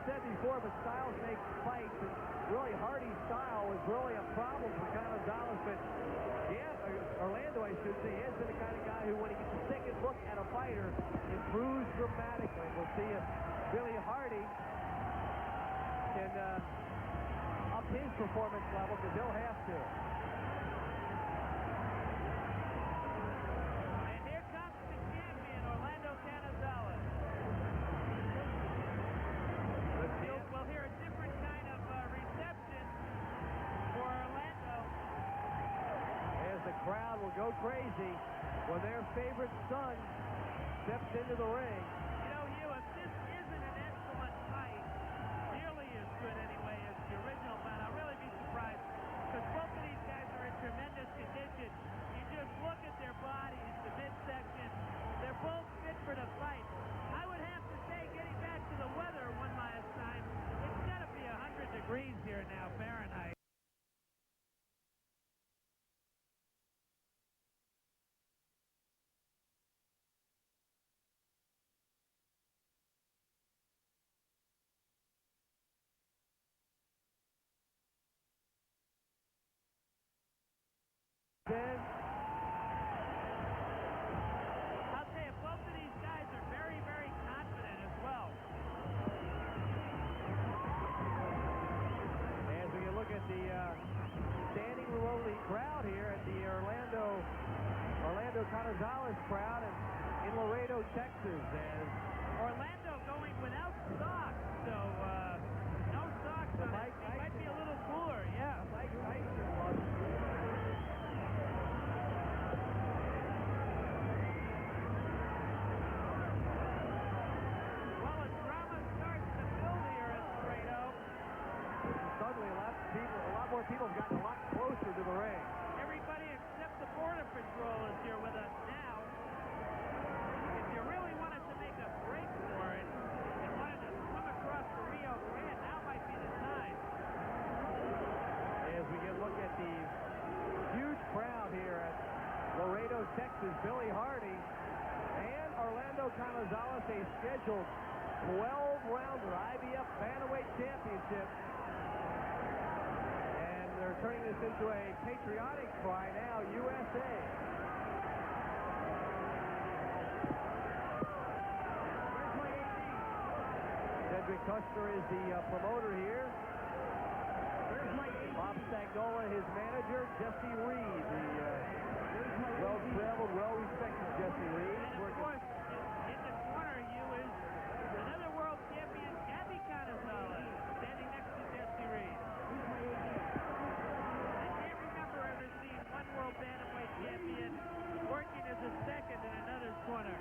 said before, but styles make fights. And really, Hardy's style was really a problem for Canizales. But yeah, Orlando, I should say, has been the kind of guy who, when he gets a second look at a fighter, improves dramatically. We'll see if Billy Hardy can up his performance level, because he'll have to. And here comes the champion, Orlando Canizales. We'll hear a different kind of reception for Orlando. As the crowd will go crazy when their favorite son steps into the ring. You know, Hugh, if this isn't an excellent fight, nearly as good anyway as the original fight, I'll really be surprised, because both of these guys are in tremendous condition. You just look at their bodies, the midsection, they're both fit for the fight. I would have to say, getting back to the weather one last time, it's got to be 100 degrees here now, Fahrenheit. Then I'll tell you, both of these guys are very, very confident as well. as we can look at the standing room only crowd here at the Orlando Canizales crowd in Laredo, Texas, as Orlando going without socks, so no socks on it. It might be a little cooler, yeah. Mike Tyson was. Well, a drama starts to build here at Laredo. Suddenly, a lot more people have gotten a lot closer to the ring. Everybody except the Border Patrol is here with us now. If you really wanted to make a break for it and wanted to swim across the Rio Grande, now might be the time. As we get a look at the huge crowd here at Laredo, Texas, Billy Hardy and Orlando Canizales, a scheduled 12-rounder IBF Bantamweight Championship. And they're turning this into a patriotic cry now, USA. Cedric Custer is the promoter here. Bob Stagnola, his manager. Jesse Reed, the well-traveled, well-respected Jesse Reed. And of course, in the corner, you is another world champion, Gabby Canizales, standing next to Jesse Reed. I can't remember ever seeing one world bantamweight champion working as a second in another's corner.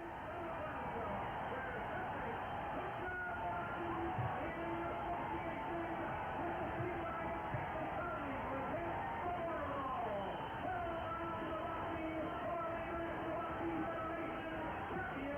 The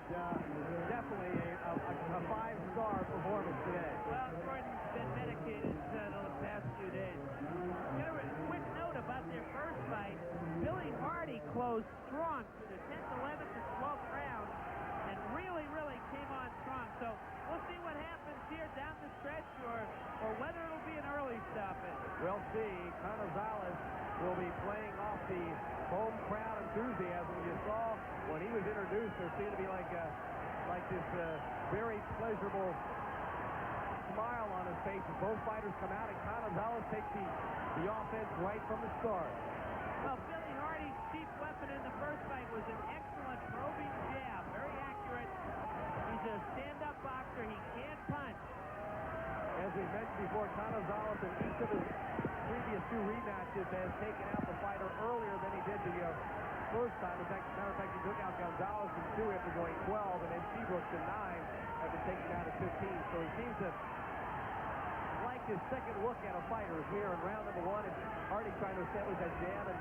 good. Definitely a five-star performance today. Well, Gordon's been medicated the past few days. Quick note about their first fight. Billy Hardy closed strong to the 10th, 11th, and 12th round and really, really came on strong. So we'll see what happens here down the stretch or whether it'll be an early stoppage. We'll see. Canizales will be playing off the home crowd enthusiasm. You saw when he was introduced, there seemed to be like this very pleasurable smile on his face as both fighters come out, and Canizales takes the offense right from the start. Well, Billy Hardy's chief weapon in the first fight was an excellent probing jab, very accurate. He's a stand-up boxer. He can punch. As we mentioned before, Canizales in each of his previous two rematches has taken out the fighter earlier than he did the first time. In fact, matter of fact, he took out Gonzalez in 2 after going 12, and then Seabrooks in 9 after taking out at 15. So he seems to like his second look at a fighter here in round number 1, and Hardy trying to establish that jab, and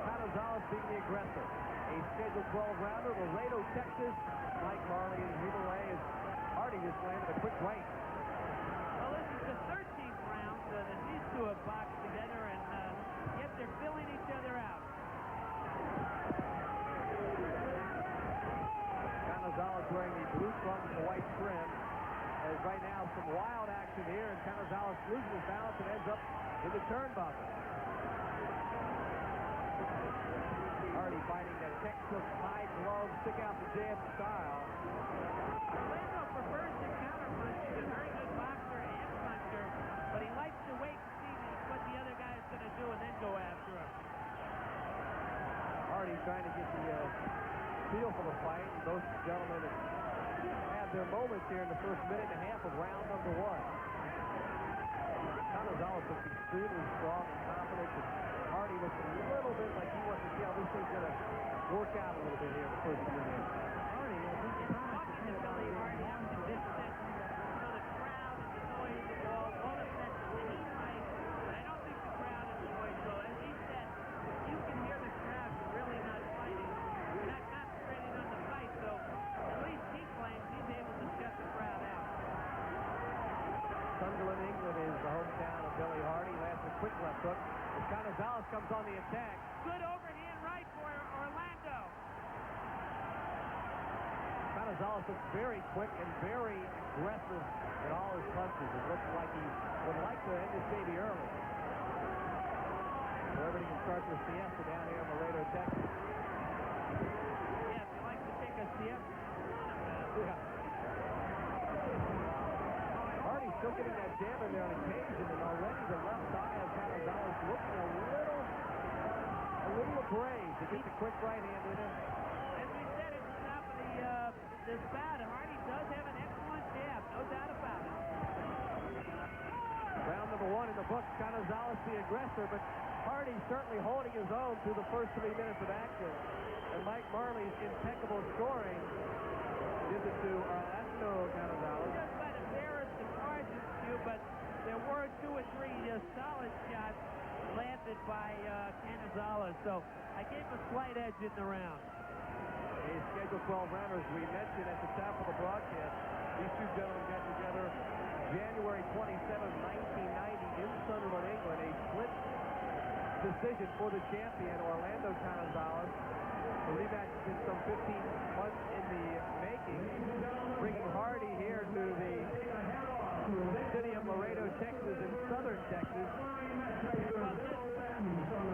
Canizales being the aggressor. A scheduled 12-rounder, Laredo, Texas. Mike Marley and Hubert as Hardy just landed a quick right. Well, this is the 13th round that these two have boxed together, and yet they're filling each other out. Canizales wearing the blue trunks and the white trim. As right now some wild action here, and Canizales loses his balance and ends up in the turnbuckle. Hardy fighting that textbook high glove, stick out the jab style. Orlando prefers to counterpunch. He's a very good boxer and puncher, but he likes to wait and see what the other guy is going to do and then go after him. Hardy trying to get the feel for the fight, and both gentlemen have their moments here in the first minute and a half of round number 1. Canizales looks extremely strong and confident, and Hardy looks a little bit like he wants to see how this thing's going to work out a little bit here in the first few minutes. Hardy, talking to Billy Hardy, I'm convinced that the crowd and the noise won't affect the heat fight, but I don't think the crowd and the noise will. As he said, if you can hear the crowd, you're really not fighting. You're not concentrating on the fight, so at least he claims he's able to shut the crowd out. Sunderland, England is the hometown of Billy Hardy. That's a quick left hook. As Canizales comes on the attack. Good overhand right for Orlando. Canizales looks very quick and very aggressive in all his punches. It looks like he would like to end this baby early. So everybody can start their siesta down here in Laredo, Texas. Yeah, if you like to take a siesta. Yeah. Hardy's still getting that jab in there on occasion, and already the left side of Canizales looking a little abrased. He gets a quick right hand in him. As we said at the top of this bout, Hardy does have an excellent jab, no doubt about it. Round number 1 in the books, Canizales the aggressor, but Hardy certainly holding his own through the first 3 minutes of action. And Mike Marley's impeccable scoring gives it to Orlando Canizales. Just by the fairest of margins, too, but there were 2 or 3 solid shots landed by Canizales, so I gave a slight edge in the round. A scheduled 12-rounders, we mentioned at the top of the broadcast. These two gentlemen got together January 27, 1990 in Sunderland, England. A split decision for the champion, Orlando Canizales. The rematch has been some 15 months in the making, bringing Hardy here to the city of Laredo, Texas, in southern Texas. Well,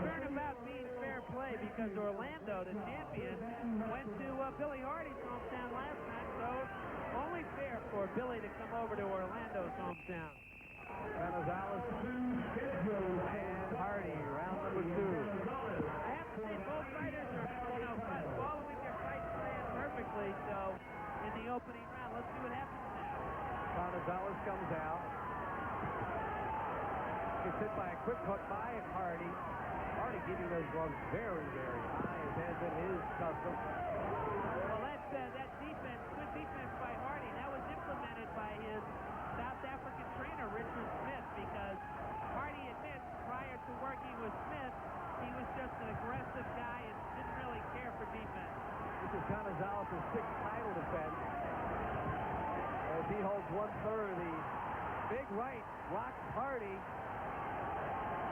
turnabout being fair play because Orlando, the champion, went to Billy Hardy's hometown last night, so only fair for Billy to come over to Orlando's hometown. Canizales and Hardy, round number 2. I have to say both fighters are, following their fight plan perfectly, so in the opening round, let's see what happens now. Canizales comes out. Gets hit by a quick hook by Hardy. Hardy keeping those gloves very, very high, as has been his custom. Well, that defense, good defense by Hardy, that was implemented by his South African trainer, Richard Smith, because Hardy admits prior to working with Smith, he was just an aggressive guy and didn't really care for defense. This is Canizales his sixth title defense. As he holds 1/3 of the big right, rocks Hardy.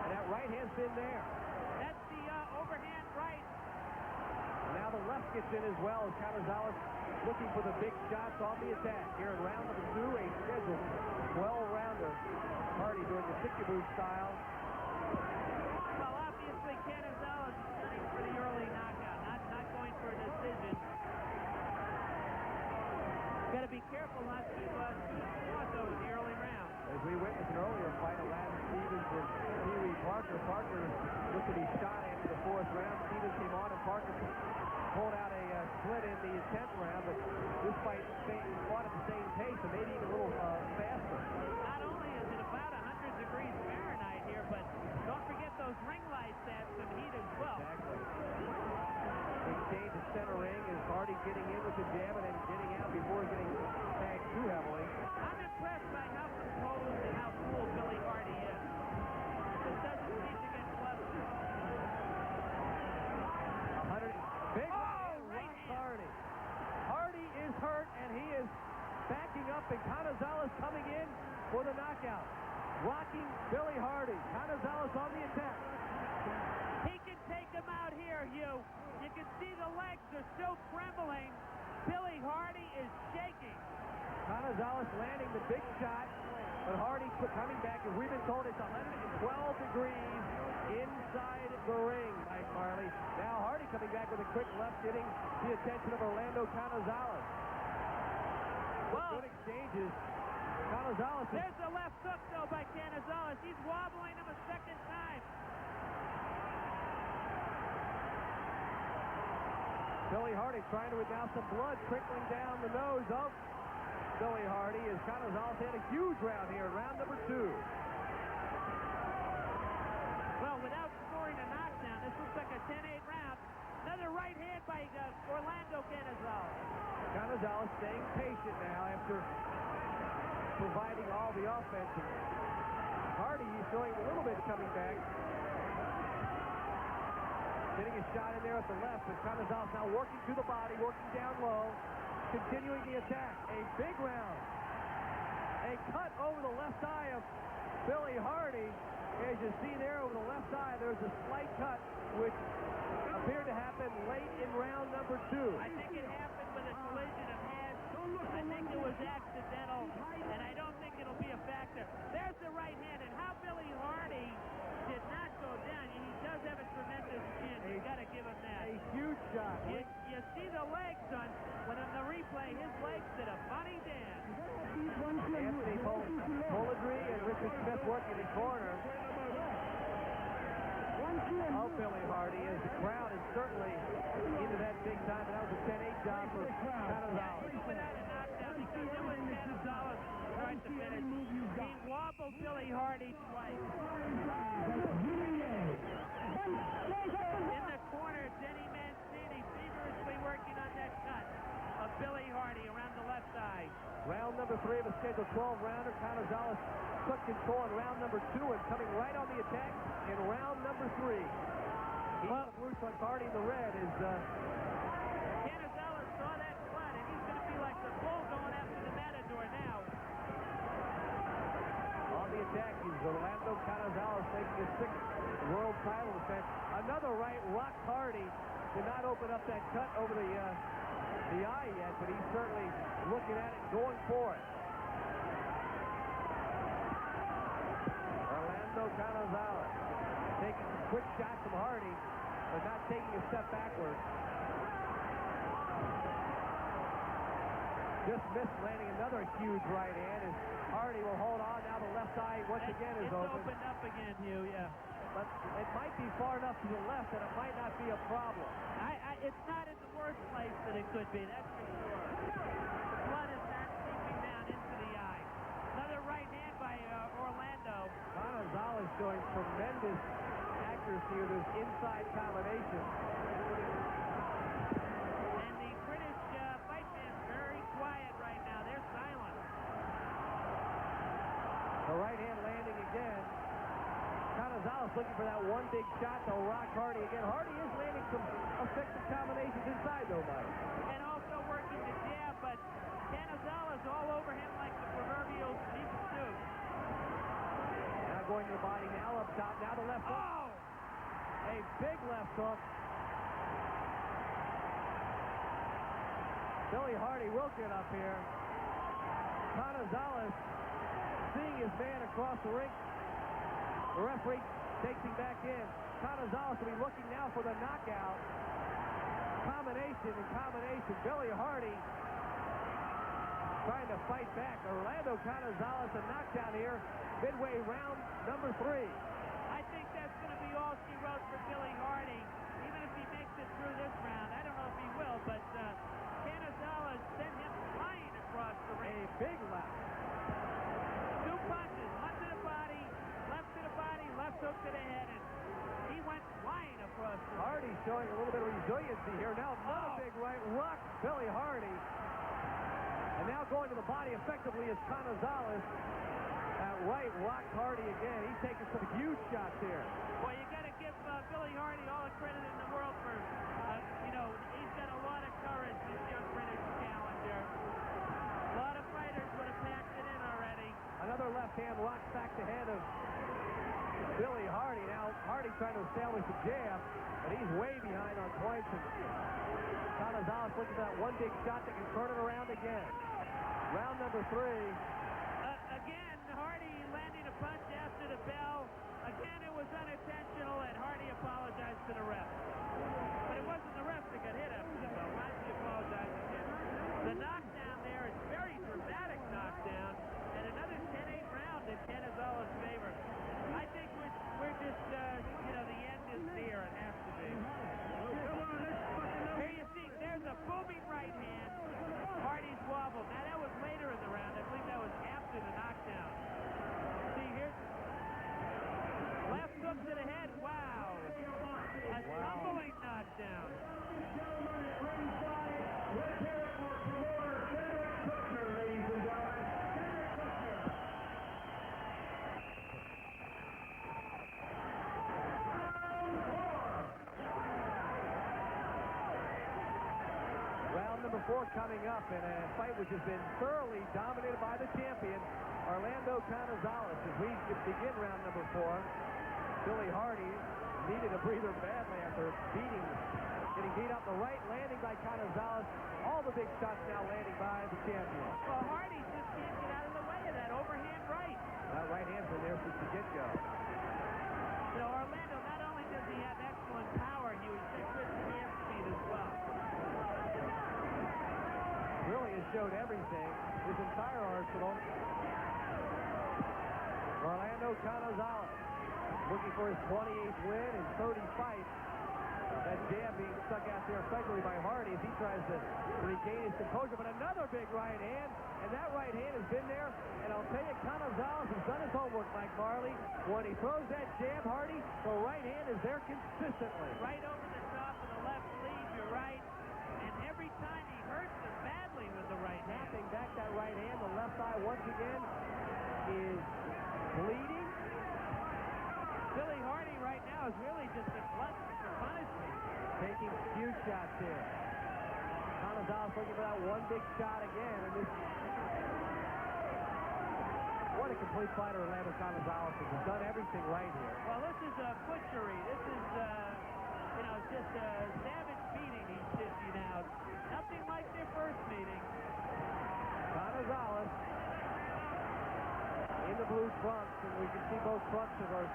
And that right hand's in there. That's the overhand right. Now the left gets in as well as Canizales looking for the big shots on the attack. Here in round number 2, a scheduled 12-rounder. Hardy doing the kickaboo style. Well, obviously Canizales is gunning for the early knockout, not going for a decision. Got to be careful not to though in the early round. As we witnessed an earlier fight, Aladdin Stevens and Pee Wee Parker. Parker looked to be shot after the 4th round. Stevens came on and Parker pulled out a split in the 10th round, but this fight fought at the same pace and maybe even a little faster. Not only is it about 100 degrees Fahrenheit here, but don't forget those ring lights add some heat as well. Exactly. Big change at center ring as Hardy getting in with the jab and then getting out before getting tagged too heavily. I'm impressed by how composed and how cool Billy Hardy is. This doesn't seem to get flustered. 100. Big right hand. Hardy. Hardy is hurt and he is backing up and Canizales coming in for the knockout. Rocking Billy Hardy. Canizales on the attack. He can take him out here, Hugh. You can see the legs are still trembling. Billy Hardy is shaking. Canizales landing the big shot, but Hardy coming back, and we've been told it's 112 degrees inside the ring, Mike Marley. Now Hardy coming back with a quick left, getting the attention of Orlando Canizales. Well, good exchanges. Canizales. There's the left hook, though, by Canizales. He's wobbling him a second time. Billy Hardy trying to now some blood trickling down the nose of Billy Hardy as Canizales had a huge round here in round number 2. Well, without scoring a knockdown, this looks like a 10-8 round. Another right hand by Orlando Canizales. Canizales staying patient now after providing all the offense. Hardy showing a little bit coming back. Getting a shot in there at the left, but Canizales now working through the body, working down low, continuing the attack. A big round. A cut over the left eye of Billy Hardy. As you see there over the left eye, there's a slight cut, which appeared to happen late in round number 2. I think it happened with a collision of heads. I think it was accidental, and I don't think it'll be a factor. There's the right hand, and how Billy Hardy did not go down. He does have a tremendous chin. You got to give him that. A huge shot. You see the legs, son. When on the replay, his legs did a funny dance. Anthony Poladry and Richard Smith working in corner of Billy Hardy as the crowd is certainly into that big time. And that was a 10-8 job for Canizales. He without a knockdown because it was Canizales trying to finish. He wobbled Billy Hardy twice. In the corner, Denny Mancini feverishly working on that cut of Billy Hardy around the left eye. Round number 3 of a scheduled 12-rounder. Canizales took control in round number 2 and coming right on the attack in round number 3. He's loose on Hardy in the red is Canizales saw that cut, and he's going to be like the bull going after the matador now. On the attack is Orlando Canizales taking his 6th world title defense. Another right, rock Hardy did not open up that cut over the eye yet, but he's certainly looking at it and going for it. Orlando Canizales taking some quick shots from Hardy, but not taking a step backward. Just missed landing another huge right hand as Hardy will hold on. Now the left eye once again is open. It's opened up again, Hugh, yeah. But it might be far enough to the left that it might not be a problem. It's not in the worst place that it could be, that's for sure. The blood is not seeping down into the eye. Another right hand by Orlando. Canizales showing tremendous accuracy with his inside combination. And the British fight fans very quiet right now. They're silent. The right hand landing again. Canizales looking for that one big shot to rock Hardy again. Hardy is landing some effective combinations inside though, Mike. And also Canizales all over him like the proverbial beef stew. Now going to the body, now up top, now the left hook. Oh! A big left hook. Billy Hardy will get up here. Canizales seeing his man across the ring. The referee takes him back in. Canizales will be looking now for the knockout. Combination and combination. Billy Hardy trying to fight back. Orlando Canizales a knockdown here. Midway round number 3. I think that's going to be all she wrote for Billy Hardy. Even if he makes it through this round, I don't know if he will, but Canizales sent him flying across the ring. A big left. 2 punches, one to the body, left hook to the head, and he went flying across the ring. Hardy showing a little bit of resiliency here. Now another big right rock, Billy Hardy. And now going to the body effectively is Canizales. That right rocked Hardy again. He's taking some huge shots here. Well, you got to give Billy Hardy all the credit in the world for, he's got a lot of courage, this young British challenger. A lot of fighters would have packed it in already. Another left hand rocks back the head of Billy Hardy. Now Hardy trying to establish a jab, but he's way behind on points. And Canizales looking for that one big shot that can turn it around again. Round number 3. Again, Hardy landing a punch after the bell. Again, it was unintentional, and Hardy apologized to the ref. But it wasn't the ref that got hit after the bell. Why did he apologize again? The knockdown there is very dramatic knockdown, and another 10-8 round in Canizales' favor. I think we're just, the end is near and has to be. Here you see, there's a booming right hand. Hardy's wobble. Now, that was later in the round. I believe that was after the knockdown. See, here's left hook to the head. Wow. A tumbling knockdown. Round number 4 coming up in a fight which has been thoroughly dominated by the champion, Orlando Canizales. As we begin round number 4, Billy Hardy needed a breather badly after getting beat up the right, landing by Canizales. All the big shots now landing by the champion. Well, Hardy just can't get out of the way of that overhand right. That right hand's been there since the get-go. Orlando, not only does he have excellent power, he was good hand speed as well. Really has showed everything, his entire arsenal. Orlando Canizales looking for his 28th win in 30 fights. That jab being stuck out there effectively by Hardy as he tries to regain his composure. But another big right hand, and that right hand has been there. And I'll tell you, Canizales has done his homework, Mike Marley. When he throws that jab, Hardy, the right hand is there consistently. Right over the top of the left sleeve, you're right. And every time he hurts him badly with the right hand. Tapping back that right hand, the left eye once again is bleeding. Billy Hardy right now is really just a glutton for punishment. Taking huge shots here. Canizales looking for that one big shot again. And this, what a complete fighter Orlando Canizales has. He's done everything right here. Well, this is a butchery. This is, just a savage beating he's dishing out. Nothing like their first meeting. Canizales in the blue trunks, and we can see both trunks are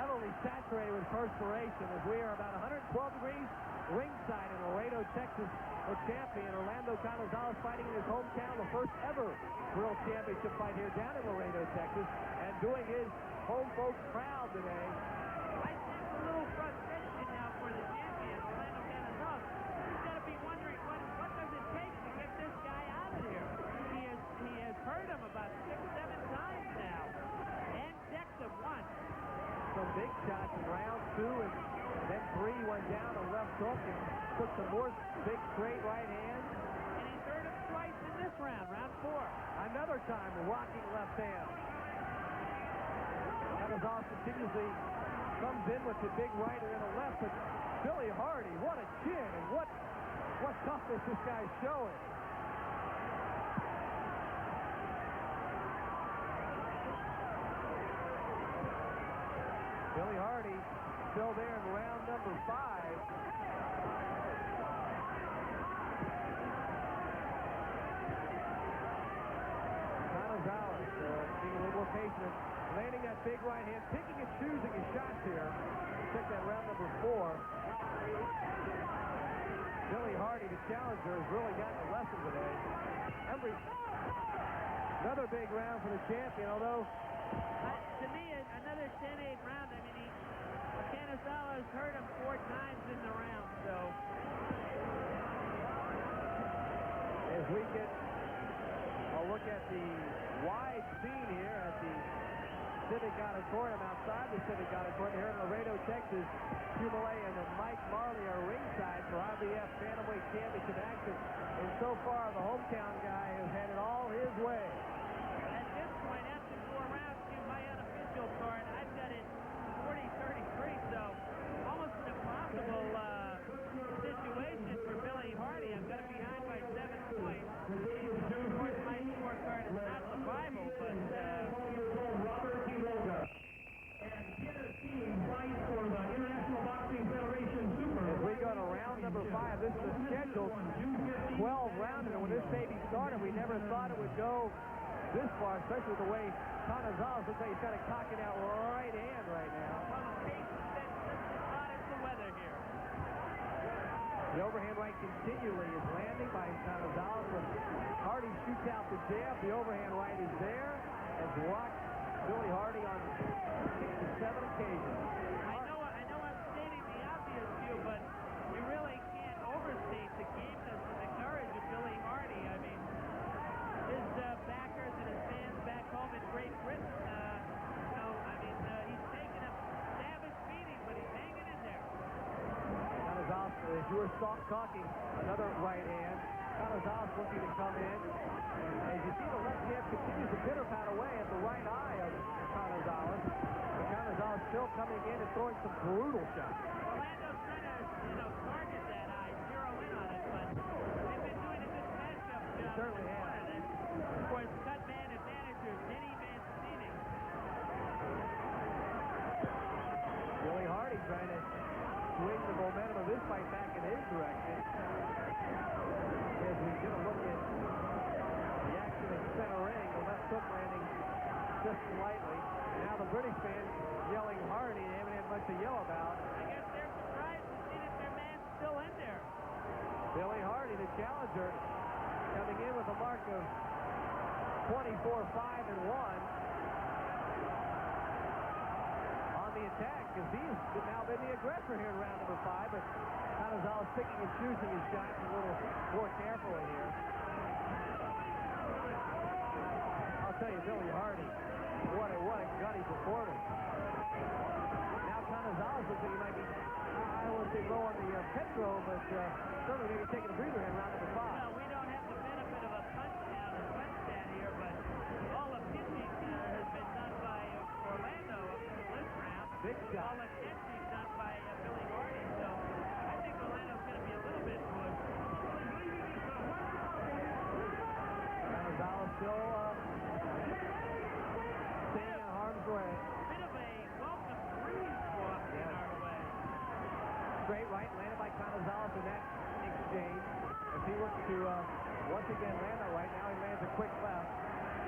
heavily saturated with perspiration as we are about 112 degrees ringside in Laredo, Texas. The champion, Orlando Canizales, fighting in his hometown, the first ever World Championship fight here down in Laredo, Texas, and doing his home folks proud today. I sense a little frustration now for the champion, Orlando Canizales. He's got to be wondering what does it take to get this guy out of here. He has hurt him about 6-7 times now, and decked him once. Some big shots in round 2, and then 3 went down a left hook and took some more big straight right hands. And he's hurt him twice in this round, round 4. Another time rocking left hand. Canizales continuously comes in with the big right and then a left, but Billy Hardy, what a chin and what toughness this guy's showing. Billy Hardy still there in round number 5. Canizales being a little more patient, landing that big right hand, picking and choosing his shots here. Check that round number 4. Billy Hardy, the challenger, has really gotten a lesson today. Another big round for the champion, although to me, another 10-8 round. I mean, Canizales hurt him 4 times in the round, so. As we get a look at the wide scene here at the Civic Auditorium, outside the Civic Auditorium here in Laredo, Texas, Hugh Millay and Mike Marley are ringside for IBF Bantamweight Championship action. And so far, the hometown guy has had it all his way. At this point, after 4 rounds, to my unofficial card, I've got it 40-33, so almost an impossible situation for Billy Hardy. I've got it behind by 7 points. Of course, my scorecard is not the Bible, but as we go to round number 5, this is a scheduled 12 rounder, and when this baby started, we never thought it would go this far, especially the way Canizales looks like he's kind of cocking out right hand right now. well, the pace has been just as hot as the weather here. The overhand right continually is landing by Canizales, but Hardy shoots out the jab. The overhand right is there, has blocked Billy Hardy on 6 to 7 occasions. I know I'm stating the obvious view, but you really can't overstate the gameness and the courage of Billy Hardy. I mean, his backers and his fans back home in Great Britain, he's taking a savage beating, but he's hanging in there. Canizales, as you were talking, another right hand. Canizales looking to come in. As you see, the left hand continues to pitter-pat away at the right eye of Canizales. Canizales still coming in and throwing some brutal shots. Orlando's trying to, target that eye, zero in on it, but they've been doing a good matchup job. Certainly have. And, of course, cut man and manager, Denny Mancini. Billy Hardy trying to swing the momentum of this fight back in his direction. As we get a look at the action in center ring, the left hook landing just slightly. Now the British fans yelling Hardy. They haven't had much to yell about. I guess they're surprised to see that their man's still in there. Billy Hardy, the challenger, coming in with a mark of 24-5-1 on the attack, because he's now been the aggressor here in round number 5, but Canizales picking and choosing his shots a little more carefully here. I'll tell you, Billy Hardy, what a gutty performance. Now Canizales looks like he might be, I don't want to say low on the Petro, but certainly maybe taking a breather in round number 5. Well, we don't have the benefit of a punch down or punch stat here, but all the pitching has been done by Orlando up to this round. Big shot. All the catching done by Billy Hardy, so I think Orlando's going to be a little bit pushed. Canizales still staying in harm's way. Bit of a welcome breeze walking our way. Straight right landed by Canizales in that exchange. If he looks to once again land that right, now he lands a quick left.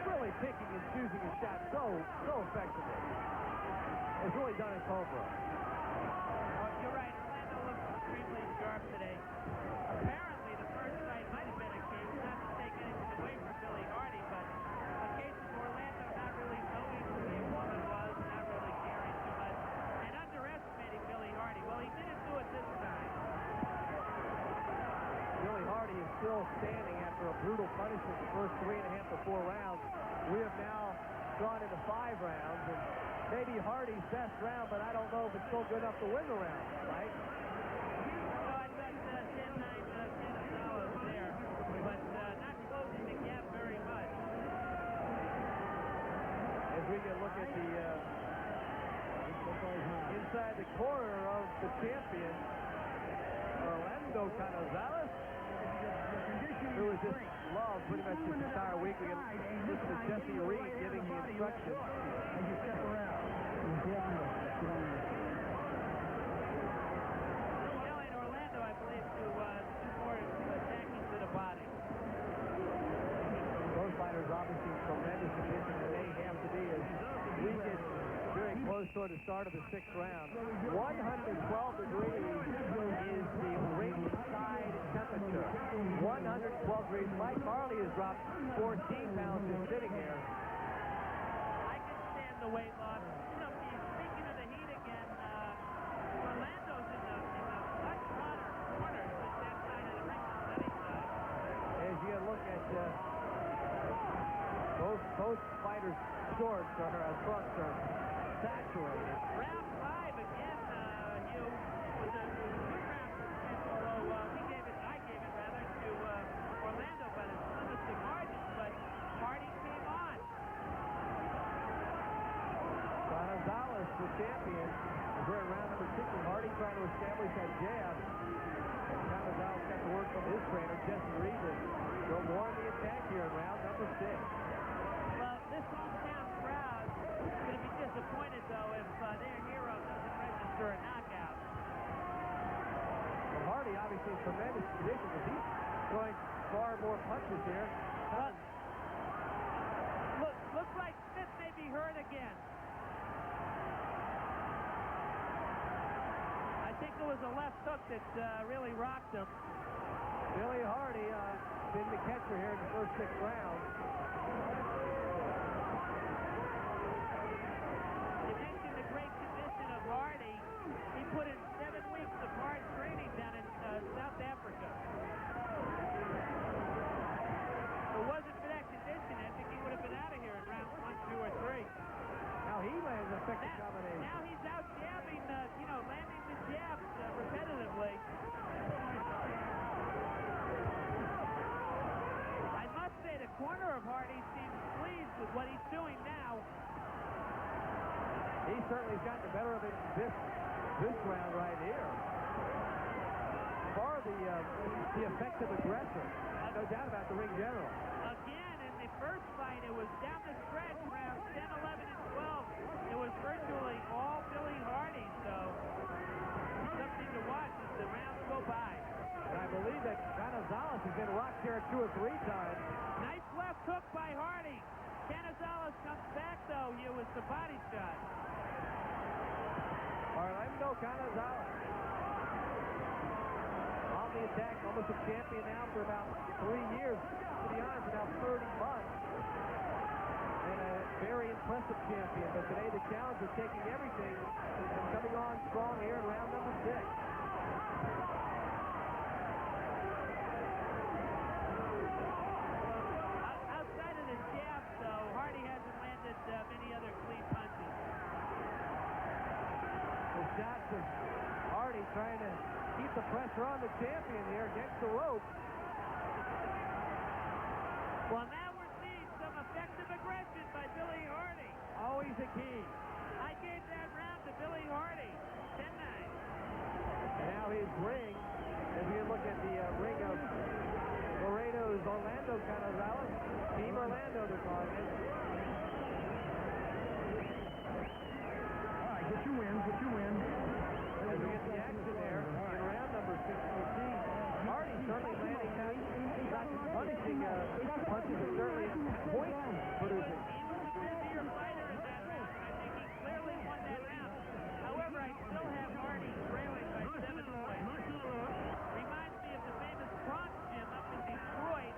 Really picking and choosing his shot so effectively. It's really done his homework. Oh, you're right. Orlando looks extremely sharp today. Apparently, the first fight might have been a case, not to take anything away from Billy Hardy, but a case of Orlando not really knowing who the opponent was, not really caring too much, and underestimating Billy Hardy. Well, he didn't do it this time. Billy Hardy is still standing after a brutal punishment the first 3.5 to 4 rounds. We have now gone into 5 rounds, and maybe Hardy's best round, but I don't know if it's still good enough to win the round, right? So I've got 10-9 Canizales there, but not closing the gap very much. As we can look at the inside the corner of the champion, Orlando Canizales, who has just loved pretty much this entire week. We can listen to Jesse Reed giving the instructions. As you step around, toward the start of the 6th round. 112 degrees is the ringside temperature. 112 degrees. Mike Harley has dropped 14 pounds just sitting here. I can stand the weight loss. You know, speaking of the heat again, Orlando's in the much hotter corners than that side of the ring on any side. As you look at both fighters' shorts or trunks are saturated. Round 5 again, Hugh, was a good round for Smith, although I gave it rather to Orlando by the slimmest of margins, but Hardy came on. Canizales, the champion, is here in round number 6, and Hardy trying to establish that jab. And Canizales got the word from his trainer, Jesse Reed, to go more in the attack here in round number 6. Well, this hometown crowd is going to be disappointed, though, if their hero doesn't register a knockout. Well, Hardy obviously in tremendous condition because he's throwing far more punches here. Looks like Smith may be hurt again. I think it was a left hook that really rocked him. Billy Hardy been the catcher here in the first 6 rounds. You mentioned the great condition of Hardy. He put in 7 weeks of hard training down in South Africa. If it wasn't for that condition, I think he would have been out of here in rounds 1, 2, or 3. Now he lands an effective combination. Now he's out jabbing, landing the jabs repetitively. I must say the corner of Hardy seems pleased with what he's doing now. He certainly has gotten the better of it this round right here. Far the effective aggressor. No doubt about the ring general. Again, in the first fight, it was down the stretch, rounds 10, 11, and 12. It was virtually all Billy Hardy, so something to watch as the rounds go by. And I believe that Canizales has been rocked here 2 or 3 times. Nice left hook by Hardy. Canizales comes back, though, here with the body shot. Orlando Canizales on the attack, almost a champion now for about 3 years. To be honest, about 30 months. And a very impressive champion. But today the challenge is taking everything and coming on strong here in round number 6. Outside of the jabs, though, Hardy hasn't landed many other clean punches. The shots of Hardy trying to keep the pressure on the champion here against the rope. Well, now we're seeing some effective aggression by Billy Hardy. Always a key. I gave that round to Billy Hardy. 10-9. And now his ring, as you look at the ring of Laredo's Orlando Canizales, Team Orlando they're calling it. All right, get your win, get your win. As we get the action there in round number 6, we'll see Hardy certainly landing that. He's not punishing punches, but certainly point producing. He was a busier fighter in that round. I think he clearly won that round. However, I still have Hardy trailing by 7 points. Reminds me of the famous Bronx gym up in Detroit.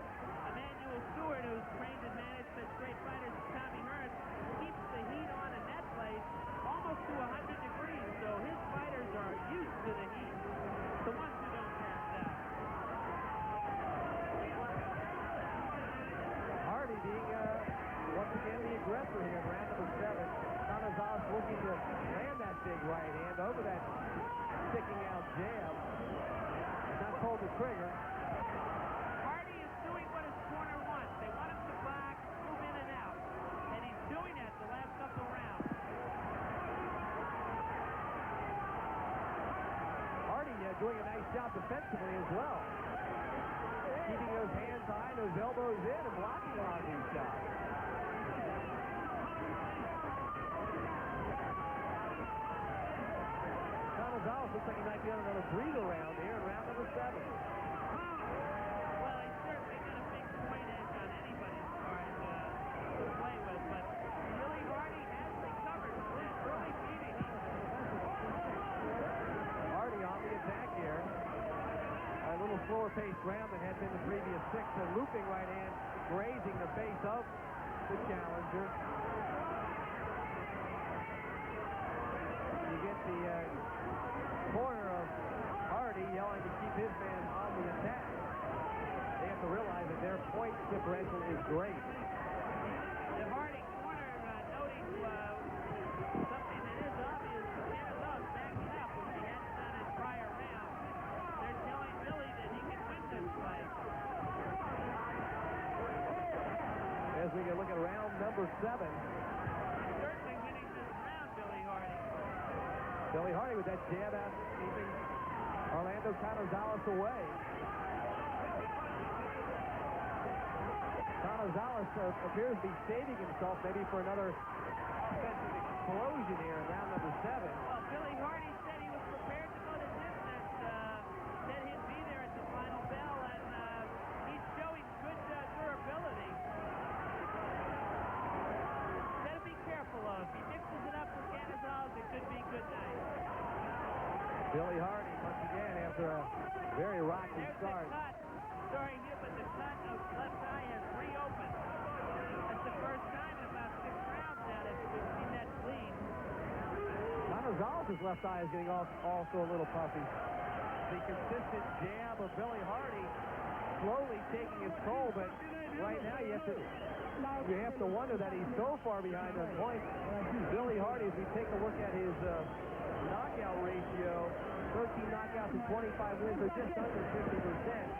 Emmanuel Stewart, who's trained and managed such great fighters as Tommy Hearns, keeps the heat on in that place almost to 100 degrees. So his fighters are used to the heat. The ones who don't pass out. Hardy being once again the aggressor here in round number 7. Canizales looking to land that big right hand over that sticking out jab. Not pulled the trigger. Hardy is doing what his corner wants. They want him to box, move in and out. And he's doing that the last couple rounds. Hardy doing a nice job defensively as well. Keeping those hands high, those elbows in, and blocking a lot of these shots. Canizales looks like he might be on another breather round here in round number 7. Well, he's certainly got a big point edge on anybody as far as to play with, but Billy Hardy has recovered from that early beating slower-paced round than had been the previous 6. A looping right hand, grazing the face of the challenger. You get the corner of Hardy yelling to keep his man on the attack. They have to realize that their point differential is great. The Hardy corner noting something that is obvious. Canizales backing up, which he hadn't done in prior rounds. They're telling Billy that he can win this fight. As we can look at round number 7. Certainly winning this round, Billy Hardy. Billy Hardy with that jab out, keeping Orlando Canizales away. Canizales appears to be saving himself maybe for another offensive explosion here in round number 7. Well, Billy Hardy said he was prepared to go the distance, said he'd be there at the final bell, and he's showing good durability. Got to be careful, though. If he mixes it up with Canizales, it could be a good night. Billy Hardy, once again, after a very rocky There's start. the cut. Sorry, here, but the cut of left eye has reopened. That's the first time in about 6 rounds now that we've seen that bleed. Canizales' left eye is getting also a little puffy. The consistent jab of Billy Hardy slowly taking its toll, but right now you have to wonder that he's so far behind on points. Billy Hardy, as we take a look at his knockout ratio, 13 knockouts and 25 wins, are just under 50%.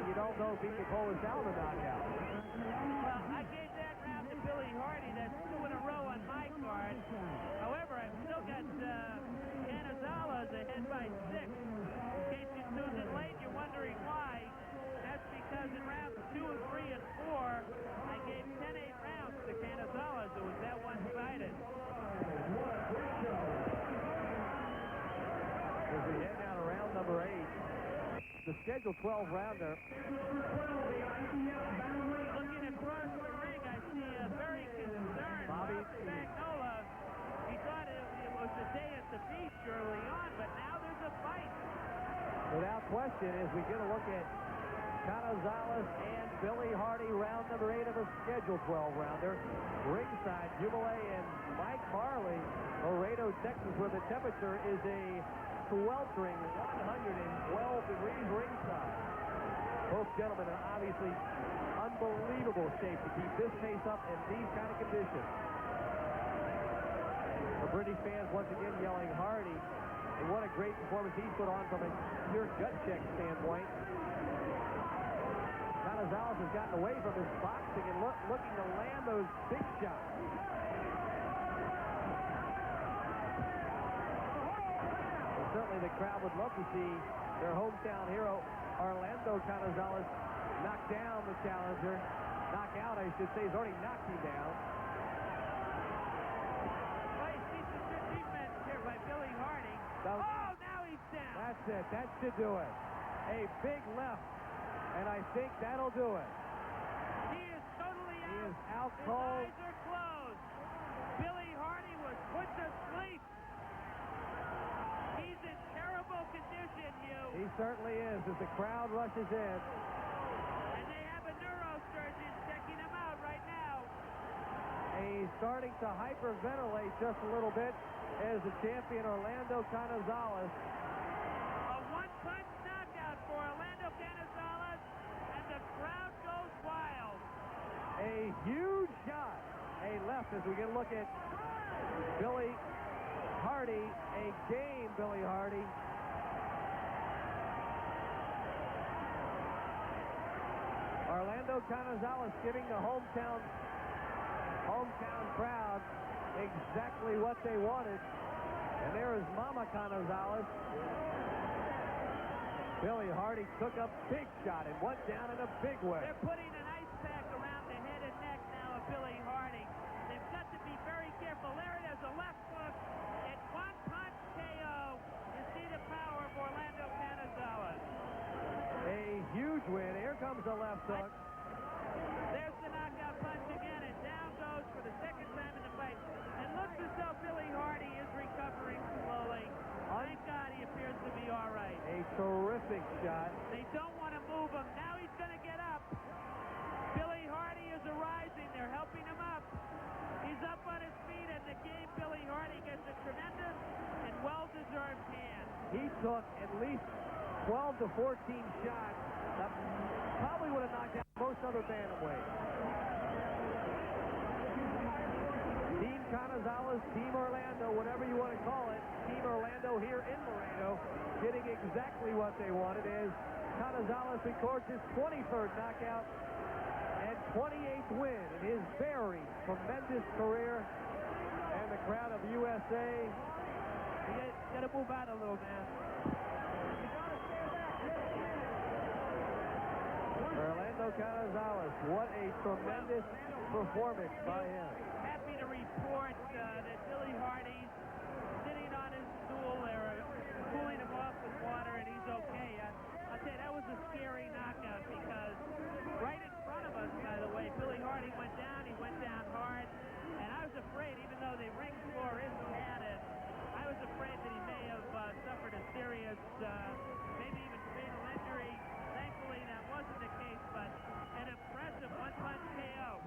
You don't know if he can pull this out of the knockout. Well, I gave that round to Billy Hardy. That's 2 in a row on my card. However, I've still got Canizales ahead by 6. In case you tuned in late, you're wondering why. That's because in rounds 2, 3, and 4, I gave 10-8 rounds to Canizales. It was that one-sided. As we head down to round number 8, the scheduled 12-rounder. Looking across the ring, I see a very concerned Bobby Spagnola. He thought it was a day at the beach early on, but now there's a fight. Without question, as we get a look at Canizales and Billy Hardy, round number 8 of a scheduled 12-rounder. Ringside, Jubilee and Mike Marley, Laredo, Texas, where the temperature is a sweltering 112 degrees ringside. Both gentlemen are obviously unbelievable shape to keep this pace up in these kind of conditions. The British fans once again yelling Hardy, and what a great performance he's put on from a pure gut check standpoint. Canizales has gotten away from his boxing and looking to land those big shots. Certainly the crowd would love to see their hometown hero, Orlando Canizales, knock down the challenger. Knock out, I should say. He's already knocked him down. Well, he sees some good defense here by Billy Hardy. Oh, now he's down. That's it. That should do it. A big left, and I think that'll do it. He is totally out. He is out His cold. eyes are closed. Billy Hardy was put to sleep. He's in terrible condition, He certainly is, as the crowd rushes in. And they have a neurosurgeon checking him out right now. And he's starting to hyperventilate just a little bit as the champion Orlando Canizales. A one-punch knockout for Orlando Canizales, and the crowd goes wild. A huge shot. A left as we get a look at Billy Hardy, a game Billy Hardy. Orlando Canizales giving the hometown crowd exactly what they wanted. And there is Mama Canizales. Billy Hardy took a big shot and went down in a big way. They're putting an ice pack around the head and neck now of Billy Hardy. They've got to be very careful. There it is, a left hook. At one-punch KO. You see the power of Orlando Canizales. A huge win. Here comes the left hook. There's the knockout punch again, and down goes for the second time in the fight. It looks as though Billy Hardy is recovering slowly. Thank God he appears to be all right. A terrific big shot. They don't want to move him. Now he's going to get up. Billy Hardy is arising. They're helping him up. He's up on his feet, and the game, Billy Hardy gets a tremendous and well-deserved hand. He took at least 12 to 14 shots. That probably would have knocked out most other bantamweights. Team Canizales, Team Orlando, whatever you want to call it. Team Orlando here in Laredo, getting exactly what they wanted as Canizales records his 23rd knockout and 28th win in his very tremendous career. And the crowd of USA, You got to move out a little, man. Orlando Canizales, what a tremendous performance by him. Happy to report that Billy Hardy's sitting on his stool. They're cooling him off with water, and he's okay. I'll tell you, that was a scary knockout because right in front of us, by the way, Billy Hardy went down. He went down hard, and I was afraid, even though the ring floor is padded, I was afraid that he may have suffered a serious, maybe even fatal injury. Thankfully, that wasn't the case, but an impressive one-punch KO.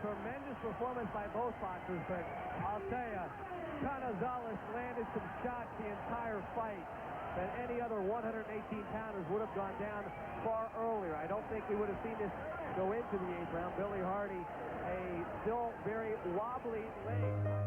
Tremendous performance by both boxers, but I'll tell you, Canizales landed some shots the entire fight that any other 118-pounders would have gone down far earlier. I don't think we would have seen this go into the 8th round. Billy Hardy, a still very wobbly leg.